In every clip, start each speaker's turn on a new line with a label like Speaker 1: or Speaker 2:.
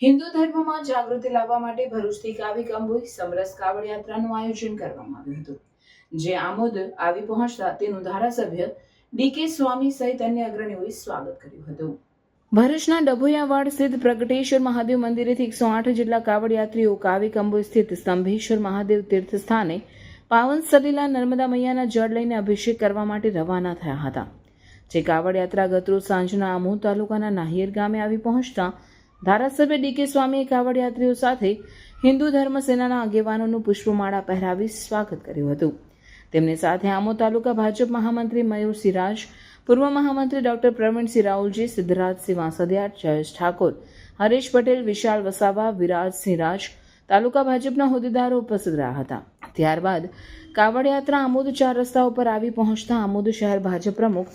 Speaker 1: હિન્દુ ધર્મમાં જાગૃતિ લાવવા માટે ભરૂચથી કાવી કંબોઈ સમરસ કાવડ યાત્રાનું આયોજન કરવામાં આવ્યું હતું, જે આમોદ આવી પહોંચતા તેનું ધારાસભ્ય ડીકે સ્વામી સહિત અન્ય અગ્રણીઓએ સ્વાગત કર્યું હતું. ભરૂચના ડભોયાવાડ સ્થિત પ્રગટેશ્વર મહાદેવ મંદિરેથી 108 જેટલા કાવડ યાત્રીઓ કાવી કંબોઈ સ્થિત સ્તંભેશ્વર મહાદેવ તીર્થ સ્થાને પાવન સલીલા નર્મદા મૈયાના જળ લઈને અભિષેક કરવા માટે રવાના થયા હતા. જે કાવડ યાત્રા ગતરોજ સાંજના આમોદ તાલુકાના નાહિયેર ગામે આવી પહોંચતા ધારાસભ્ય ડીકે સ્વામીએ કાવડ યાત્રીઓ સાથે હિન્દુ ધર્મ સેનાના આગેવાનોનું પુષ્પમાળા પહેરાવી સ્વાગત કર્યું હતું. તેમની સાથે આમોદ તાલુકા ભાજપ મહામંત્રી મયુર સિરાજ, પૂર્વ મહામંત્રી ડોક્ટર પ્રવીણસિંહ રાઉલજી, સિદ્ધરાજસિંહ વાંસદિયા, જયેશ ઠાકોર, હરેશ પટેલ, વિશાલ વસાવા, વિરાજસિંહ રાજ, તાલુકા ભાજપના હોદ્દેદારો ઉપસ્થિત રહ્યા હતા. ત્યારબાદ કાવડ યાત્રા આમોદ 4 રસ્તા ઉપર આવી પહોંચતા આમોદ શહેર ભાજપ પ્રમુખ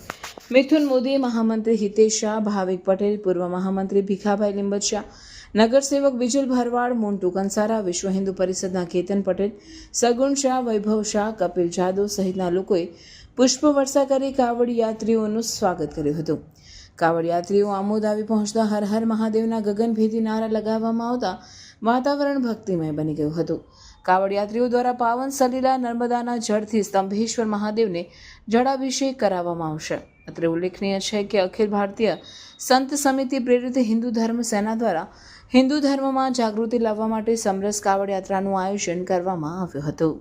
Speaker 1: મિથુન મોદી, મહામંત્રી હિતેશ શાહ, ભાવિક પટેલ, પૂર્વ મહામંત્રી ભીખાભાઈ લીંબચિયા, નગરસેવક વિજલ ભરવાડ, મોન્ટુ કંસારા, વિશ્વ હિન્દુ પરિષદના કેતન પટેલ, સગુણ શાહ, વૈભવ શાહ, કપિલ જાદવ સહિતના લોકોએ પુષ્પવર્ષા કરી કાવડ યાત્રીઓનું સ્વાગત કર્યું હતું. કાવડ યાત્રીઓ આમોદ આવી પહોંચતા હર હર મહાદેવના ગગનભેદી નારા લગાવવામાં આવતા વાતાવરણ ભક્તિમય બની ગયું હતું. કાવડ યાત્રીઓ દ્વારા પાવન સલીલા નર્મદાના જળથી સ્તંભેશ્વર મહાદેવને જળાભિષેક કરાવવામાં આવશે. અત્રે ઉલ્લેખનીય છે કે અખિલ ભારતીય સંત સમિતિ પ્રેરિત હિન્દુ ધર્મ સેના દ્વારા હિન્દુ ધર્મમાં જાગૃતિ લાવવા માટે સમરસ કાવડ યાત્રાનું આયોજન કરવામાં આવ્યું હતું.